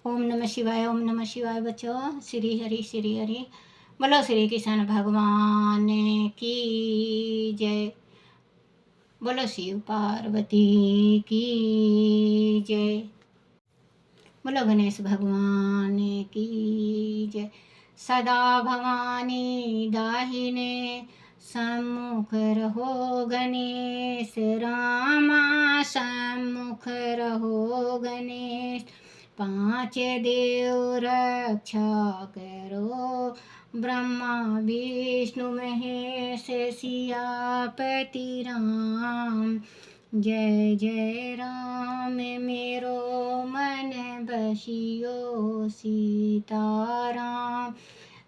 ओम नमः शिवाय। ओम नमः शिवाय बच्चों। श्री हरि श्री हरि। बोलो श्री कृष्ण भगवान की जय। बोलो शिव पार्वती की जय। बोलो गणेश भगवान की जय। सदा भवानी दाहिने सम्मुख रहो गणेश, रामा सम्मुख रहो गणेश। पांच देव रक्षा करो, ब्रह्मा विष्णु महेश सियापति राम। जय जय राम मेरो मन बसियो सीताराम।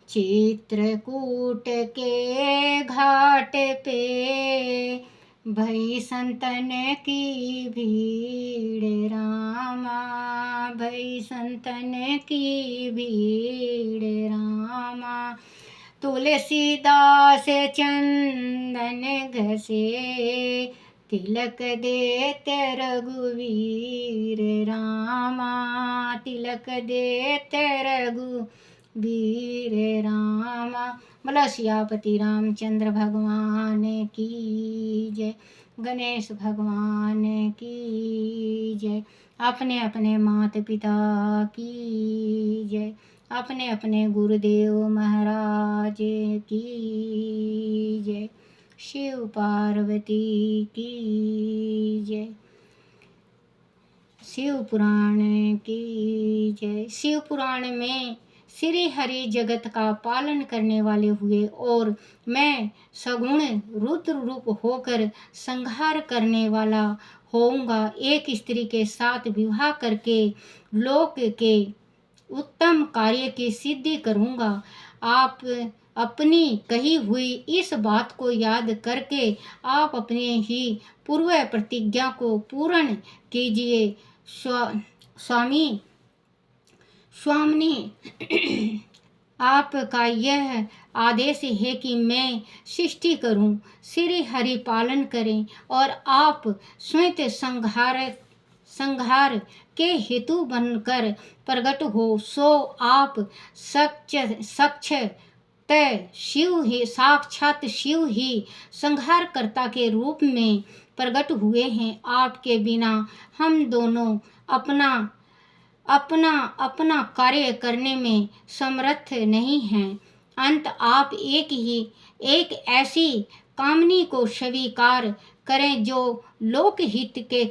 चित्रकूट के घाट पे भई संतन की भीड़ रामा, भई संतन की भीड़ रामा। तुलसीदास चंदन घसे, तिलक देते रघुवीर रामा, तिलक देते रघुवीर रामा। बोलो सियापति रामचंद्र भगवान की जय। गणेश भगवान की जय। अपने अपने माता पिता की जय। अपने अपने गुरुदेव महाराज की जय। शिव पार्वती की जय। शिव पुराण की जय। शिव पुराण में श्री हरि जगत का पालन करने वाले हुए और मैं सगुण रुद्र रूप होकर संहार करने वाला होऊंगा। एक स्त्री के साथ विवाह करके लोक के उत्तम कार्य की सिद्धि करूंगा। आप अपनी कही हुई इस बात को याद करके आप अपने ही पूर्व प्रतिज्ञा को पूर्ण कीजिए। स्वामी आपका यह आदेश है कि मैं सृष्टि करूं, श्री हरि पालन करें और आप स्वयं संहार के हेतु बनकर प्रकट हो। सो आप शिव ही, साक्षात शिव ही संहारकर्ता के रूप में प्रकट हुए हैं। आपके बिना हम दोनों अपना अपना कार्य करने में समर्थ नहीं हैं। अंत आप एक ऐसी कामनी को स्वीकार करें जो लोकहित के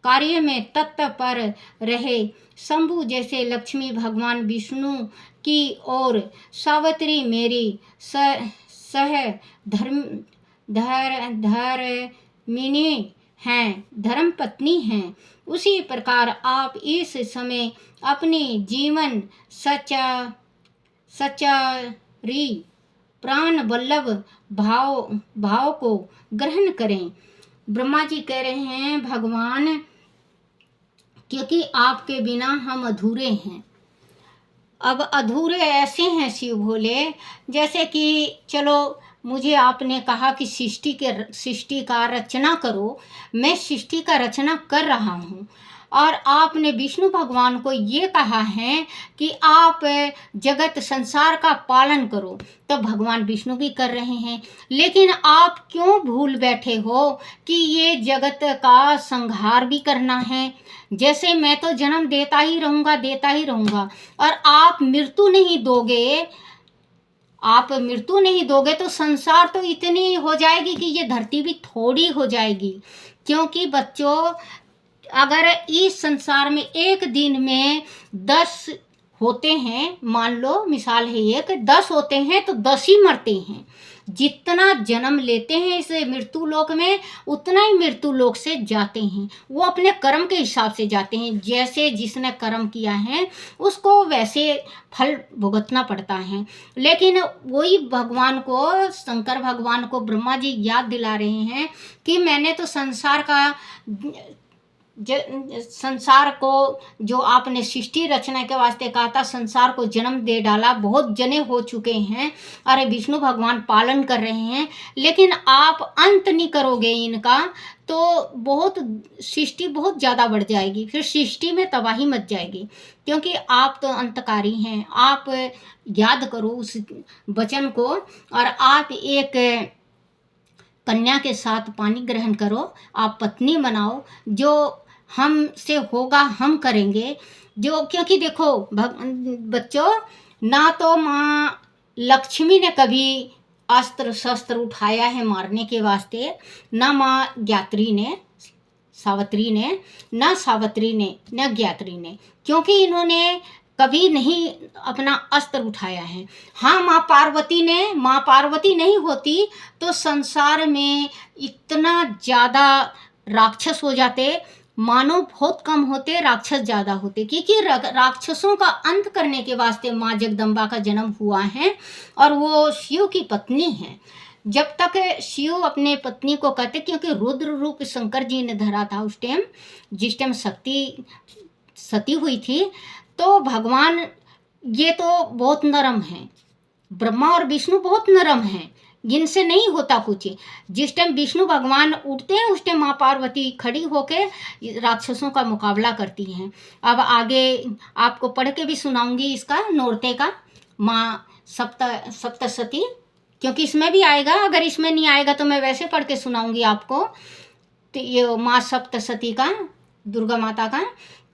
कार्य में तत्पर रहे। शंभु जैसे लक्ष्मी भगवान विष्णु की और सावित्री मेरी धर्मिणी हैं, धर्मपत्नी हैं, उसी प्रकार आप इस समय अपनी जीवन सचारी प्राण वल्लभ भाव को ग्रहण करें। ब्रह्मा जी कह रहे हैं भगवान, क्योंकि आपके बिना हम अधूरे हैं। अब अधूरे ऐसे हैं शिव भोले, जैसे कि चलो मुझे आपने कहा कि सृष्टि का रचना करो, मैं सृष्टि का रचना कर रहा हूँ। और आपने विष्णु भगवान को ये कहा है कि आप जगत संसार का पालन करो, तो भगवान विष्णु भी कर रहे हैं। लेकिन आप क्यों भूल बैठे हो कि ये जगत का संहार भी करना है। जैसे मैं तो जन्म देता ही रहूँगा और आप मृत्यु नहीं दोगे तो संसार तो इतनी हो जाएगी कि ये धरती भी थोड़ी हो जाएगी। क्योंकि बच्चों, अगर इस संसार में एक दिन में 10 होते हैं, मान लो मिसाल है 10 होते हैं तो 10 ही मरते हैं। जितना जन्म लेते हैं इस मृत्यु लोक में, उतना ही मृत्यु लोक से जाते हैं। वो अपने कर्म के हिसाब से जाते हैं। जैसे जिसने कर्म किया है उसको वैसे फल भुगतना पड़ता है। लेकिन वही भगवान को, शंकर भगवान को ब्रह्मा जी याद दिला रहे हैं कि मैंने तो संसार का संसार को जो आपने सृष्टि रचना के वास्ते कहा था, संसार को जन्म दे डाला, बहुत जने हो चुके हैं, अरे विष्णु भगवान पालन कर रहे हैं, लेकिन आप अंत नहीं करोगे इनका तो बहुत सृष्टि बहुत ज़्यादा बढ़ जाएगी, फिर सृष्टि में तबाही मच जाएगी, क्योंकि आप तो अंतकारी हैं। आप याद करो उस वचन को, और आप एक कन्या के साथ पानी ग्रहण करो, आप पत्नी बनाओ, जो हमसे होगा हम करेंगे, जो क्योंकि देखो बच्चों, ना तो माँ लक्ष्मी ने कभी अस्त्र शस्त्र उठाया है मारने के वास्ते, ना माँ ज्ञात्री ने, सावित्री ने, ना सावित्री ने, न ज्ञात्री ने, क्योंकि इन्होंने कभी नहीं अपना अस्त्र उठाया है। हाँ, माँ पार्वती नहीं होती तो संसार में इतना ज़्यादा राक्षस हो जाते, मानव बहुत कम होते, राक्षस ज़्यादा होते, क्योंकि राक्षसों का अंत करने के वास्ते माँ जगदम्बा का जन्म हुआ है, और वो शिव की पत्नी है। जब तक शिव अपने पत्नी को कहते, क्योंकि रुद्र रूप शंकर जी ने धरा था उस टाइम, जिस टाइम शक्ति सती हुई थी, तो भगवान ये तो बहुत नरम हैं, ब्रह्मा और विष्णु बहुत नरम हैं, जिनसे नहीं होता कुछ। जिस टाइम विष्णु भगवान उठते हैं उस टाइम माँ पार्वती खड़ी होकर राक्षसों का मुकाबला करती हैं। अब आगे आपको पढ़ के भी सुनाऊंगी इसका, नौरते का, माँ सप्तशती, क्योंकि इसमें भी आएगा, अगर इसमें नहीं आएगा तो मैं वैसे पढ़ के सुनाऊंगी आपको। तो ये माँ सप्तशती का, दुर्गा माता का,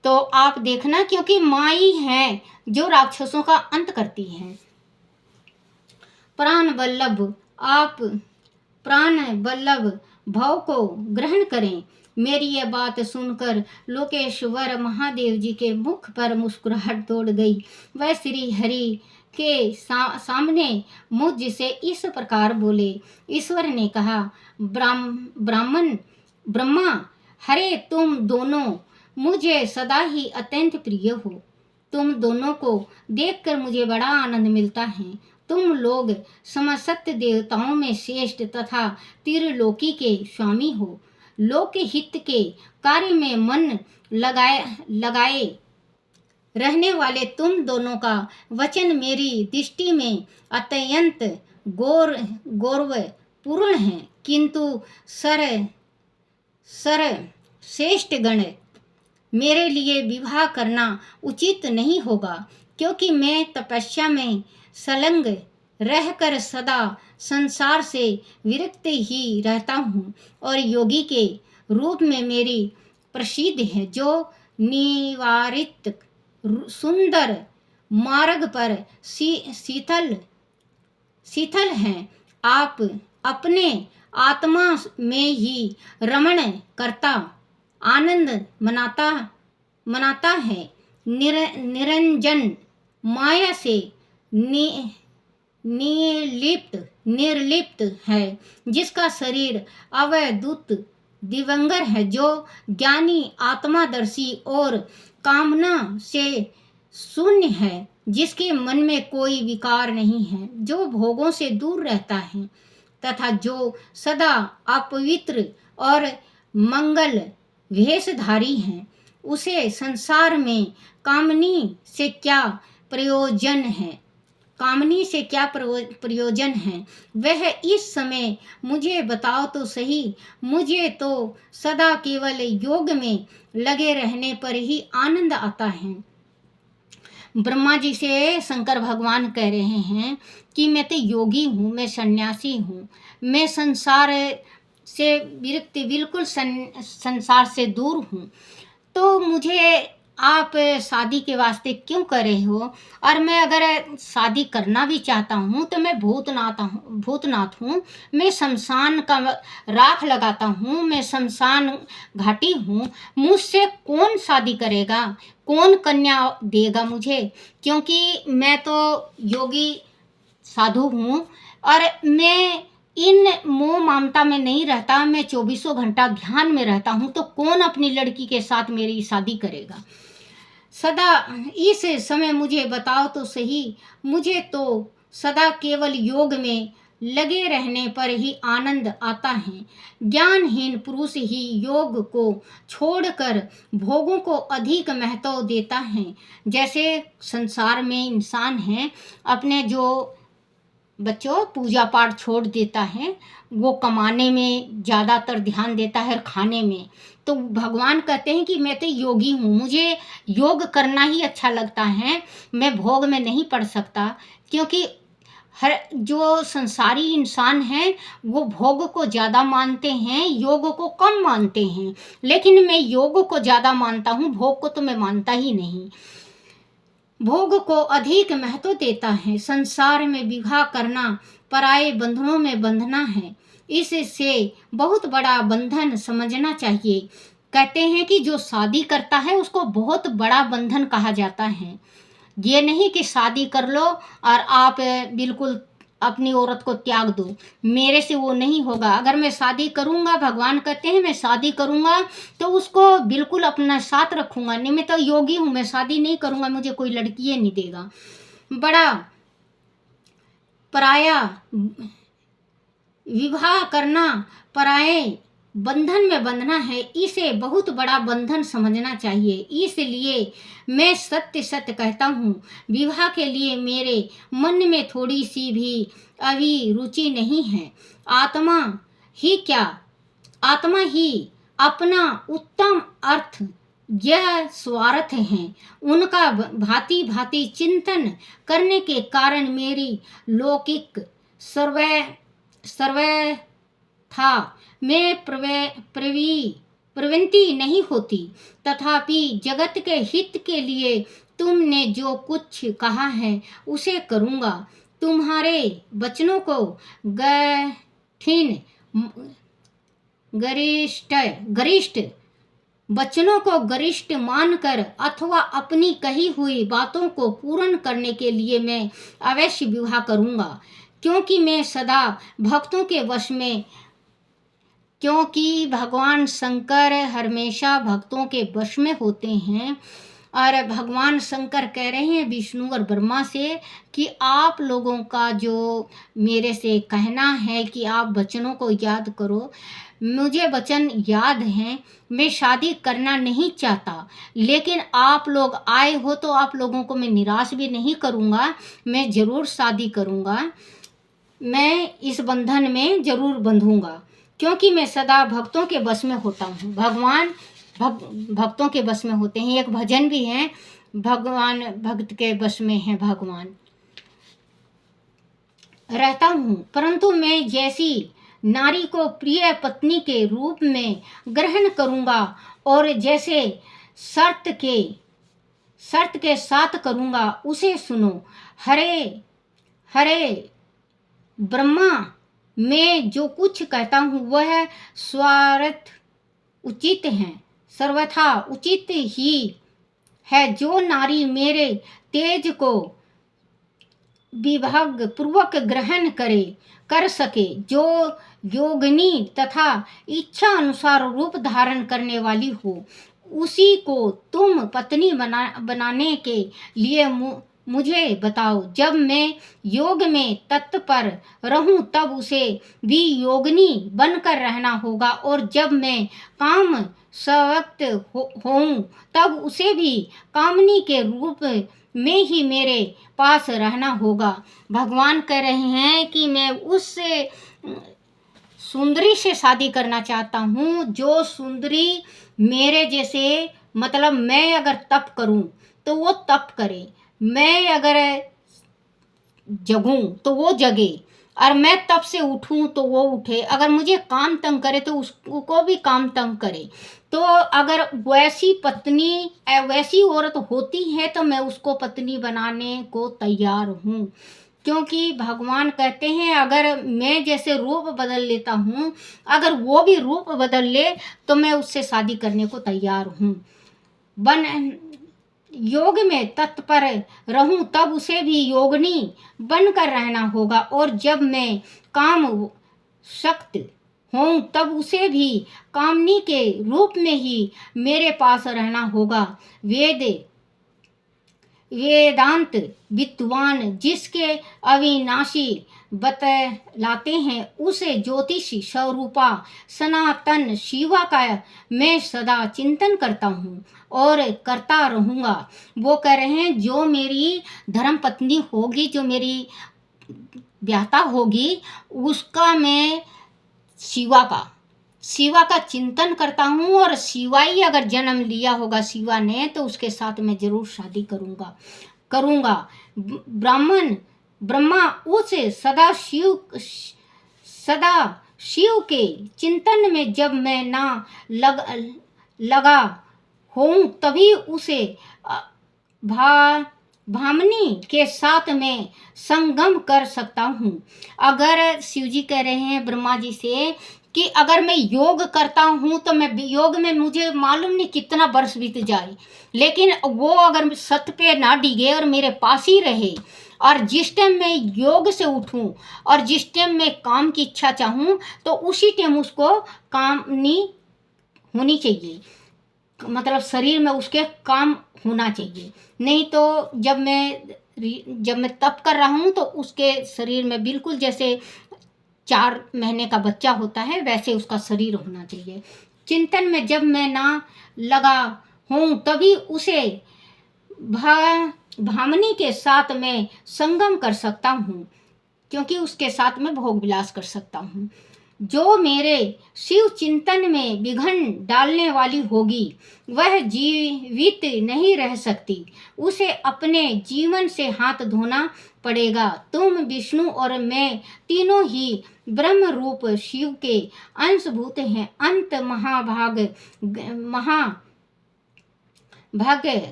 तो आप देखना, क्योंकि माँ ही हैं जो राक्षसों का अंत करती हैं। प्राण वल्लभ, आप प्राण वल्लभ भाव को ग्रहण करें। मेरी यह बात सुनकर लोकेश्वर महादेव जी के मुख पर मुस्कुराहट दौड़ गई। वह श्री हरि के सामने मुझ से इस प्रकार बोले। ईश्वर ने कहा, ब्रह्मा, हरे तुम दोनों मुझे सदा ही अत्यंत प्रिय हो। तुम दोनों को देखकर मुझे बड़ा आनंद मिलता है। तुम लोग समस्त देवताओं में श्रेष्ठ तथा त्रिलोकी के स्वामी हो। लोक हित के कार्य में मन लगाए रहने वाले तुम दोनों का वचन मेरी दृष्टि में अत्यंत गौरवपूर्ण है, किंतु श्रेष्ठ गण, मेरे लिए विवाह करना उचित नहीं होगा, क्योंकि मैं तपस्या में संलग्न रहकर सदा संसार से विरक्त ही रहता हूँ, और योगी के रूप में मेरी प्रसिद्ध है, जो निवारित सुंदर मार्ग पर शीतल हैं। आप अपने आत्मा में ही रमण करता आनंद मनाता है, निरंजन माया से निर्लिप्त है, जिसका शरीर अवधूत दिवंगर है, जो ज्ञानी आत्मादर्शी और कामना से शून्य है, जिसके मन में कोई विकार नहीं है, जो भोगों से दूर रहता है तथा जो सदा अपवित्र और मंगल वेशधारी हैं। उसे संसार में कामनी से क्या प्रयोजन है, वह इस समय मुझे बताओ तो सही। मुझे तो सदा केवल योग में लगे रहने पर ही आनंद आता है। ब्रह्मा जी से शंकर भगवान कह रहे हैं कि मैं तो योगी हूँ, मैं सन्यासी हूँ, मैं संसार से विरक्त, बिल्कुल संसार से दूर हूँ, तो मुझे आप शादी के वास्ते क्यों कर रहे हो? और मैं अगर शादी करना भी चाहता हूँ तो मैं भूतनाथ हूँ, मैं शमशान का राख लगाता हूँ, मैं शमशान घाटी हूँ, मुझसे कौन शादी करेगा, कौन कन्या देगा मुझे? क्योंकि मैं तो योगी साधु हूँ और मैं इन मोह ममता में नहीं रहता, मैं 24 घंटा ध्यान में रहता हूँ, तो कौन अपनी लड़की के साथ मेरी शादी करेगा? सदा इस समय मुझे बताओ तो सही, मुझे तो सदा केवल योग में लगे रहने पर ही आनंद आता है। ज्ञानहीन पुरुष ही योग को छोड़कर भोगों को अधिक महत्व देता है। जैसे संसार में इंसान है, अपने जो बच्चों पूजा पाठ छोड़ देता है, वो कमाने में ज़्यादातर ध्यान देता है और खाने में। तो भगवान कहते हैं कि मैं तो योगी हूँ, मुझे योग करना ही अच्छा लगता है, मैं भोग में नहीं पड़ सकता। क्योंकि हर जो संसारी इंसान है वो भोग को ज़्यादा मानते हैं, योग को कम मानते हैं। लेकिन मैं योग को ज़्यादा मानता हूँ, भोग को तो मैं मानता ही नहीं। भोग को अधिक महत्व देता है। संसार में विवाह करना पराये बंधनों में बंधना है, इससे बहुत बड़ा बंधन समझना चाहिए। कहते हैं कि जो शादी करता है उसको बहुत बड़ा बंधन कहा जाता है। ये नहीं कि शादी कर लो और आप बिल्कुल अपनी औरत को त्याग दो, मेरे से वो नहीं होगा। अगर मैं शादी करूँगा, भगवान कहते हैं मैं शादी करूँगा तो उसको बिल्कुल अपना साथ रखूँगा। नहीं, मैं तो योगी हूँ, मैं शादी नहीं करूँगा, मुझे कोई लड़की ही नहीं देगा। बड़ा पराया विवाह करना पराये बंधन में बंधना है, इसे बहुत बड़ा बंधन समझना चाहिए। इसलिए मैं सत्य सत्य कहता हूँ, विवाह के लिए मेरे मन में थोड़ी सी भी अभी रुचि नहीं है। आत्मा ही क्या, आत्मा ही अपना उत्तम अर्थ यह स्वार्थ हैं। उनका भांति भांति चिंतन करने के कारण मेरी लौकिक सर्वे था में प्रवृत्ति नहीं होती। तथापि जगत के हित के लिए तुमने जो कुछ कहा है उसे करूँगा। तुम्हारे वचनों को गरिष्ठ वचनों को गरिष्ठ मानकर अथवा अपनी कही हुई बातों को पूर्ण करने के लिए मैं अवश्य विवाह करूँगा। क्योंकि मैं सदा भक्तों के वश में, क्योंकि भगवान शंकर हमेशा भक्तों के वश में होते हैं। और भगवान शंकर कह रहे हैं विष्णु और ब्रह्मा से कि आप लोगों का जो मेरे से कहना है कि आप वचनों को याद करो, मुझे वचन याद हैं। मैं शादी करना नहीं चाहता, लेकिन आप लोग आए हो तो आप लोगों को मैं निराश भी नहीं करूँगा, मैं ज़रूर शादी करूँगा। मैं इस बंधन में ज़रूर बंधूँगा, क्योंकि मैं सदा भक्तों के वश में होता हूँ। भगवान भक्तों के वश में होते हैं। एक भजन भी है, भगवान भक्त के वश में है भगवान। रहता हूँ, परंतु मैं जैसी नारी को प्रिय पत्नी के रूप में ग्रहण करूँगा और जैसे शर्त के साथ करूँगा उसे सुनो। हरे हरे ब्रह्मा, मैं जो कुछ कहता हूँ वह स्वार्थ उचित है, सर्वथा उचित ही है। जो नारी मेरे तेज को विभाग पूर्वक ग्रहण कर सके, जो योगिनी तथा इच्छा अनुसार रूप धारण करने वाली हो, उसी को तुम पत्नी बनाने के लिए मुझे बताओ। जब मैं योग में तत्पर रहूं तब उसे भी योगिनी बनकर रहना होगा, और जब मैं काम सवक्त होऊं तब उसे भी कामनी के रूप में ही मेरे पास रहना होगा। भगवान कह रहे हैं कि मैं उससे सुंदरी से शादी करना चाहता हूँ जो सुंदरी मेरे जैसे, मतलब मैं अगर तप करूँ तो वो तप करे, मैं अगर जगूं तो वो जगे, और मैं तप से उठूं तो वो उठे। अगर मुझे काम तंग करे तो उसको भी काम तंग करे। तो अगर वैसी पत्नी वैसी औरत होती है तो मैं उसको पत्नी बनाने को तैयार हूँ। क्योंकि भगवान कहते हैं अगर मैं जैसे रूप बदल लेता हूँ, अगर वो भी रूप बदल ले तो मैं उससे शादी करने को तैयार हूँ। योग में तत्पर रहूं तब उसे भी योगिनी बनकर रहना होगा, और जब मैं काम शक्त हूँ तब उसे भी कामनी के रूप में ही मेरे पास रहना होगा। वेदांत विद्वान जिसके अविनाशी बतलाते हैं, उसे ज्योतिषी स्वरूपा सनातन शिवा का मैं सदा चिंतन करता हूँ और करता रहूँगा। वो कह रहे हैं जो मेरी धर्म पत्नी होगी, जो मेरी ब्याहता होगी, उसका मैं शिवा का चिंतन करता हूँ, और शिवा ही अगर जन्म लिया होगा शिवा ने, तो उसके साथ मैं जरूर शादी करूँगा। ब्रह्मा उस सदा शिव के चिंतन में जब मैं ना लगा हूँ, तभी उसे भामनी के साथ में संगम कर सकता हूँ। अगर शिव जी कह रहे हैं ब्रह्मा जी से कि अगर मैं योग करता हूँ तो मैं योग में मुझे मालूम नहीं कितना वर्ष बीत जाए, लेकिन वो अगर सत पे ना डिगे और मेरे पास ही रहे, और जिस टाइम मैं योग से उठूं और जिस टाइम मैं काम की इच्छा चाहूँ, तो उसी टाइम उसको काम नहीं होनी चाहिए, मतलब शरीर में उसके काम होना चाहिए। नहीं तो जब मैं तप कर रहा हूँ तो उसके शरीर में बिल्कुल जैसे 4 महीने का बच्चा होता है, वैसे उसका शरीर होना चाहिए। चिंतन में जब मैं ना लगा हूँ, तभी उसे भामनी के साथ में संगम कर सकता हूँ, क्योंकि उसके साथ में भोग विलास कर सकता हूँ। जो मेरे शिव चिंतन में विघ्न डालने वाली होगी, वह जीवित नहीं रह सकती, उसे अपने जीवन से हाथ धोना पड़ेगा। तुम विष्णु और मैं तीनों ही ब्रह्म रूप शिव के अंशभूत हैं। अंत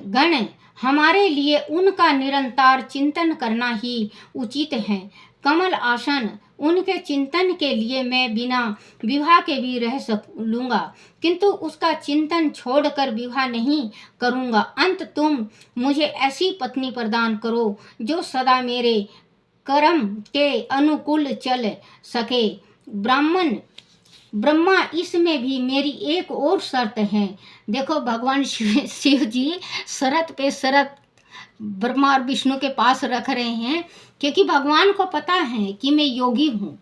गण हमारे लिए उनका निरंतर चिंतन करना ही उचित है। कमल आसन उनके चिंतन के लिए मैं बिना विवाह के भी रह लूँगा, किंतु उसका चिंतन छोड़कर विवाह नहीं करूँगा। अंत तुम मुझे ऐसी पत्नी प्रदान करो जो सदा मेरे कर्म के अनुकूल चल सके। ब्रह्मा इसमें भी मेरी एक और शर्त है। देखो भगवान शिव जी शर्त पे शर्त ब्रह्मा और विष्णु के पास रख रहे हैं, क्योंकि भगवान को पता है कि मैं योगी हूँ।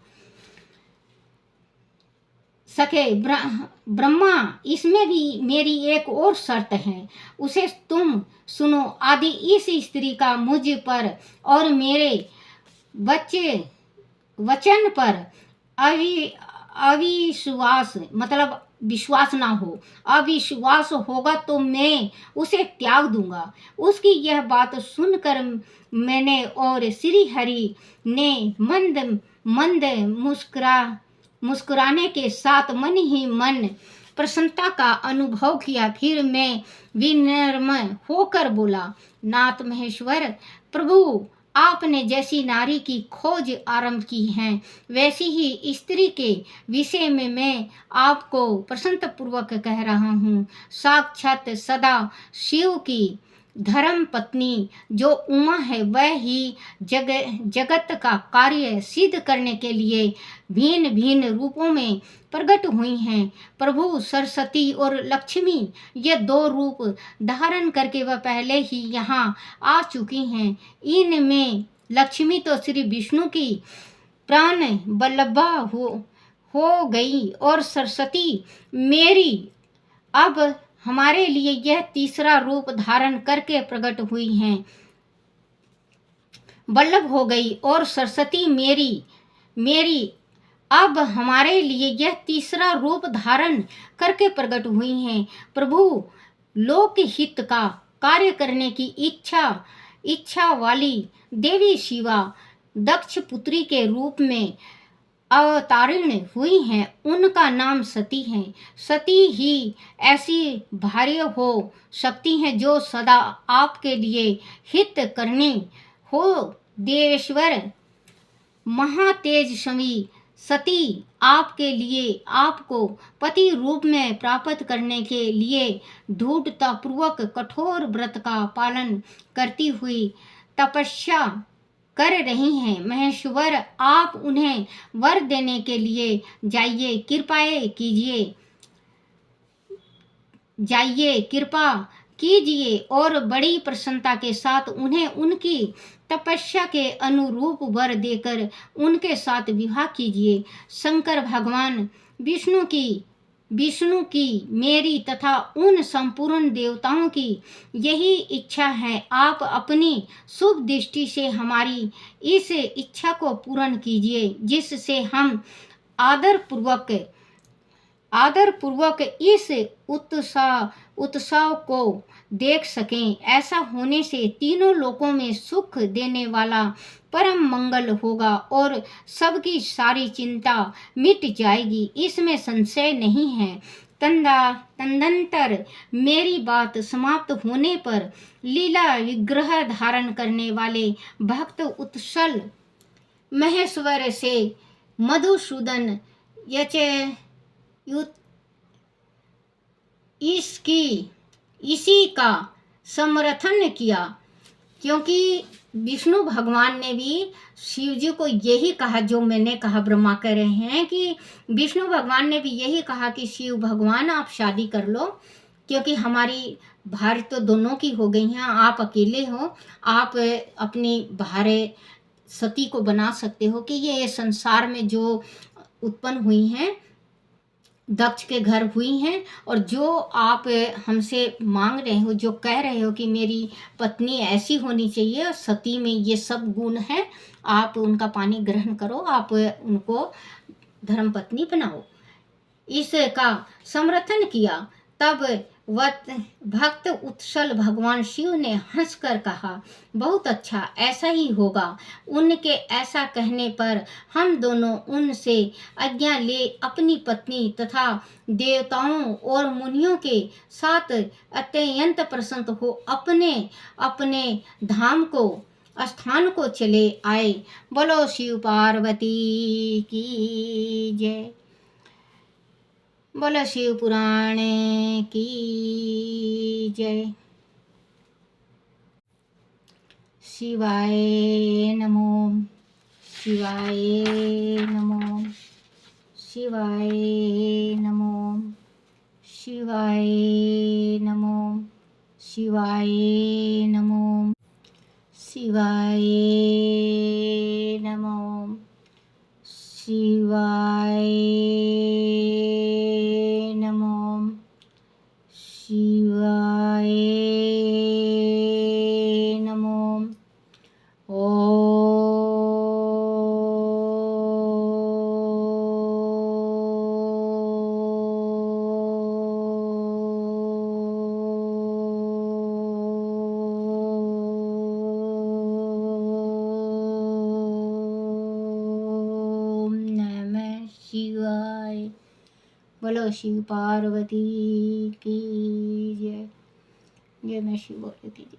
ब्रह्मा इसमें भी मेरी एक और शर्त है, उसे तुम सुनो। आदि इस स्त्री का मुझ पर और मेरे वचन पर अविश्वास, मतलब विश्वास ना हो, अविश्वास होगा तो मैं उसे त्याग दूंगा। उसकी यह बात सुनकर मैंने और श्री हरि ने मंद मुस्कुराने के साथ मन ही मन प्रसन्नता का अनुभव किया। फिर मैं विनम्र होकर बोला, नाथ महेश्वर प्रभु, आपने जैसी नारी की खोज आरंभ की है, वैसी ही स्त्री के विषय में मैं आपको प्रसन्नपूर्वक कह रहा हूँ। साक्षात सदा शिव की धर्म पत्नी जो उमा है, वह ही जगत का कार्य सिद्ध करने के लिए भिन्न भिन्न रूपों में प्रकट हुई हैं। प्रभु सरस्वती और लक्ष्मी ये 2 रूप धारण करके वह पहले ही यहाँ आ चुकी हैं। इनमें लक्ष्मी तो श्री विष्णु की प्राण बल्लभा हो गई, और सरस्वती मेरी अब हमारे लिए यह तीसरा रूप धारण करके प्रकट हुई हैं, बल्लभ हो गई। और सरस्वती मेरी अब हमारे लिए यह तीसरा रूप धारण करके प्रकट हुई हैं। प्रभु, लोक हित का कार्य करने की इच्छा वाली देवी शिवा दक्ष पुत्री के रूप में अवतारिण हुई हैं। उनका नाम सती है। सती ही ऐसी भार्य हो सकती हैं जो सदा आपके लिए हित करनी हो। देवेश्वर महातेजस्वी सती आपके लिए आपको पति रूप में प्राप्त करने के लिए दृढ़ता पूर्वक कठोर व्रत का पालन करती हुई तपस्या कर रही हैं। महेश्वर, आप उन्हें वर देने के लिए जाइए, कृपा कीजिए और बड़ी प्रसन्नता के साथ उन्हें उनकी तपस्या के अनुरूप वर देकर उनके साथ विवाह कीजिए। शंकर भगवान विष्णु की मेरी तथा उन संपूर्ण देवताओं की यही इच्छा है। आप अपनी शुभ दृष्टि से हमारी इस इच्छा को पूर्ण कीजिए, जिससे हम आदर पूर्वक इस उत्सव को देख सकें। ऐसा होने से तीनों लोकों में सुख देने वाला परम मंगल होगा और सबकी सारी चिंता मिट जाएगी, इसमें संशय नहीं है। तदनंतर मेरी बात समाप्त होने पर लीला विग्रह धारण करने वाले भक्त उत्सल महेश्वर से मधुसूदन इसी का समर्थन किया, क्योंकि विष्णु भगवान ने भी शिव जी को यही कहा, जो मैंने कहा ब्रह्मा कह रहे हैं कि विष्णु भगवान ने भी यही कहा कि शिव भगवान आप शादी कर लो, क्योंकि हमारी भार्य तो दोनों की हो गई हैं, आप अकेले हो, आप अपनी भार्य सती को बना सकते हो कि ये संसार में जो उत्पन्न हुई हैं दक्ष के घर हुई हैं, और जो आप हमसे मांग रहे हो, जो कह रहे हो कि मेरी पत्नी ऐसी होनी चाहिए और सती में ये सब गुण हैं, आप उनका पानी ग्रहण करो, आप उनको धर्मपत्नी बनाओ, इसका समर्थन किया। तब भक्त उत्सल भगवान शिव ने हंसकर कहा, बहुत अच्छा, ऐसा ही होगा। उनके ऐसा कहने पर हम दोनों उनसे आज्ञा ले अपनी पत्नी तथा देवताओं और मुनियों के साथ अत्यंत प्रसन्न हो अपने अपने स्थान को चले आए। बोलो शिव पार्वती की जय। बोलो शिव पुराण की जय। शिवाय नमो, शिवाय नमो, शिवाय नमो, शिवाय नमो, शिवाय नमो, शिवाय नमो, शिवाय नमो, शिवाय नमो। ओम नमः शिवाय। बोलो शिव पार्वती की जय। जय मैं शिव पार्वती की।